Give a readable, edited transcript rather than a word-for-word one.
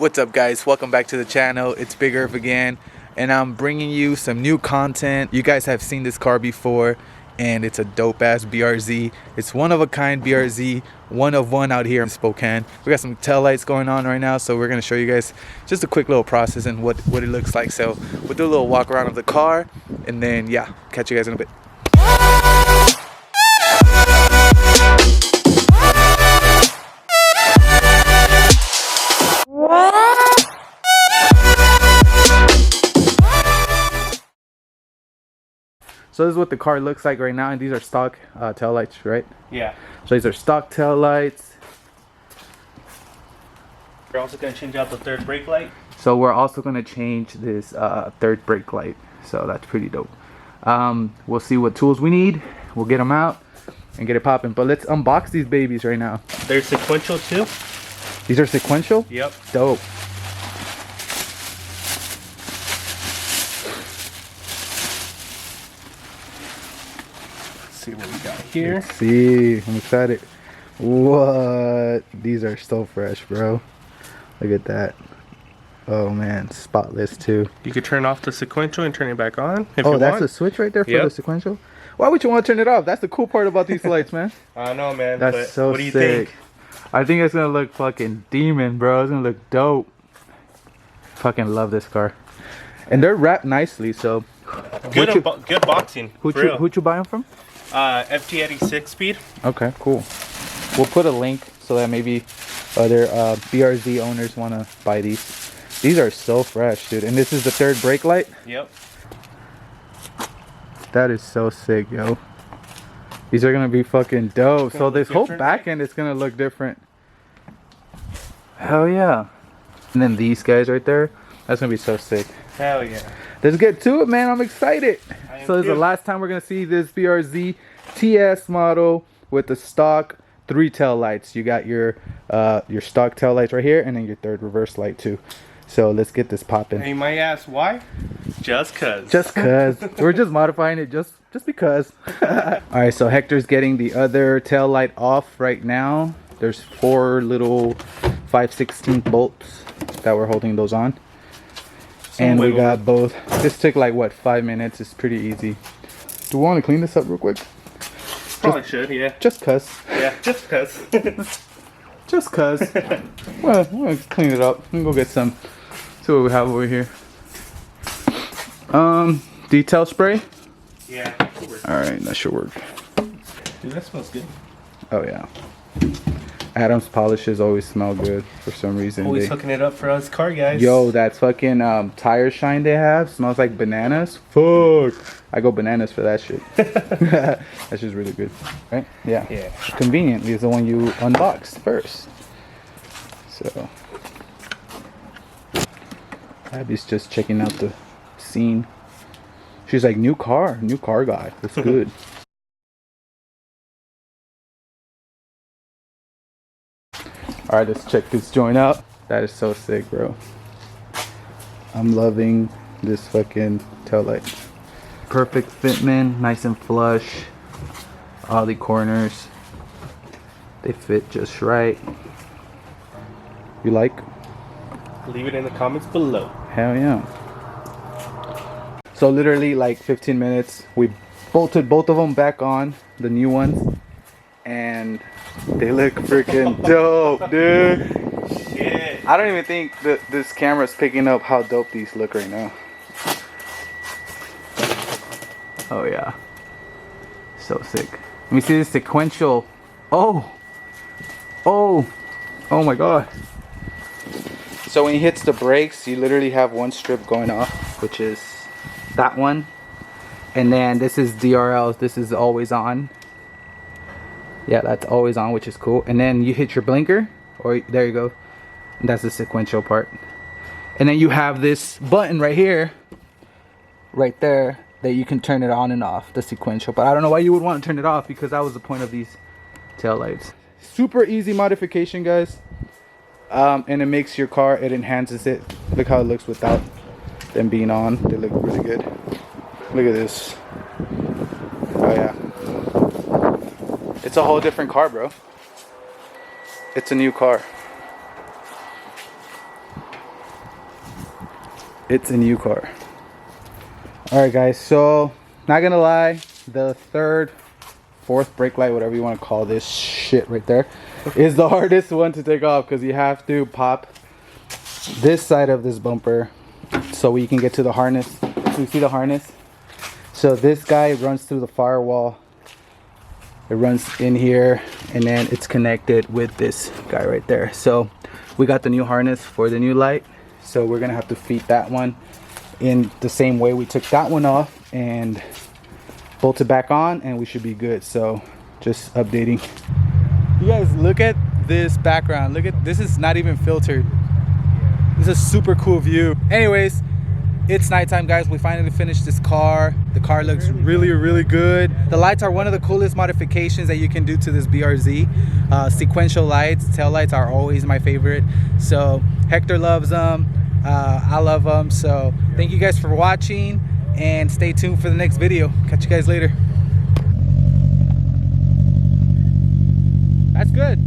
What's up, guys? Welcome back to the channel. It's Big Irv again, and I'm bringing you some new content. You guys have seen this car before, and it's a dope ass BRZ. It's one of a kind BRZ, one of one out here in Spokane. We got some taillights going on right now, so we're gonna show you guys just a quick little process and what it looks like. So we'll do a little walk around of the car, and then yeah, catch you guys in a bit. So this is what the car looks like right now, and these are stock taillights, right? Yeah. So these are stock taillights. We're also going to change out the third brake light. So we're also going to change this third brake light. So that's pretty dope. We'll see what tools we need. We'll get them out and get it popping. But let's unbox these babies right now. They're sequential too. These are sequential? Yep. Dope. See what we got here. Let's see, I'm excited. What? These are so fresh, bro. Look at that. Oh man, spotless too. You could turn off the sequential and turn it back on if you Oh, that's want. a switch right there for the sequential? Why would you want to turn it off? That's the cool part about these lights, man. I know, man. That's but so what do you sick. think? I think it's gonna look fucking demon, bro. It's gonna look dope. Fucking love this car. And they're wrapped nicely, so. Good boxing. Who'd you buy them from? FT 6-speed. Okay, cool. We'll put a link so that maybe other BRZ owners want to buy these. These are so fresh, dude. And this is the third brake light? Yep. That is so sick, yo. These are going to be fucking dope. So this whole back end is going to look different. Hell yeah. And then these guys right there. That's going to be so sick. Hell yeah. Let's get to it, man. I'm excited. So this is the last time we're going to see this BRZ TS model with the stock 3 tail lights. You got your stock tail lights right here, and then your third reverse light too. So let's get this popping. And you might ask why? Just cause. Just cause. We're just modifying it just because. Alright, so Hector's getting the other tail light off right now. There's 4 little 5/16 bolts that we're holding those on. And we got both. This took like what, 5 minutes. It's pretty easy. Do we want to clean this up real quick? Probably should, yeah. Just cuz. Yeah, just cuz. Just cuz. Well, we're gonna clean it up. Let me go get some. See what we have over here. Detail spray. Yeah. Alright, that should work. Dude, that smells good. Oh yeah. Adam's polishes always smell good for some reason. Always hooking it up for us car guys. Yo, that fucking tire shine they have smells like bananas. Fuck. I go bananas for that shit. That's just really good. Right? Yeah. Yeah. Conveniently is the one you unboxed first. So Abby's just checking out the scene. She's like, new car guy. That's good. Alright, let's check this joint out. That is so sick, bro. I'm loving this fucking taillight. Perfect fitment, nice and flush. All the corners, they fit just right. You like? Leave it in the comments below. Hell yeah. So literally like 15 minutes, we bolted both of them back on, the new ones. And they look freaking dope, dude. Shit. I don't even think that this camera's picking up how dope these look right now. Oh yeah. So sick. Let me see this sequential. Oh my god. So when he hits the brakes, you literally have one strip going off, which is that one. And then this is DRLs. This is always on. Yeah, that's always on, which is cool. And then you hit your blinker, or there you go. And that's the sequential part. And then you have this button right here, right there, that you can turn it on and off, the sequential. But I don't know why you would want to turn it off, because that was the point of these tail lights. Super easy modification, guys. And it makes your car, it enhances it. Look how it looks without them being on. They look really good. Look at this. Oh yeah. It's a whole different car, bro. It's a new car. it's a new car. All right, guys, so not gonna lie, the third, fourth brake light, whatever you want to call this shit right there, is the hardest one to take off, because you have to pop this side of this bumper so we can get to the harness. So you see the harness? So this guy runs through the firewall. It runs in here, and then it's connected with this guy right there. So we got the new harness for the new light, so we're gonna have to feed that one in the same way we took that one off and bolt it back on, and we should be good. So just updating. You guys, look at this background. Look at this, is not even filtered. This is a super cool view. Anyways, it's nighttime, guys. We finally finished this car. The car looks really, really good. The lights are one of the coolest modifications that you can do to this BRZ. Sequential lights, tail lights are always my favorite. So Hector loves them. I love them. So thank you guys for watching, and stay tuned for the next video. Catch you guys later. That's good.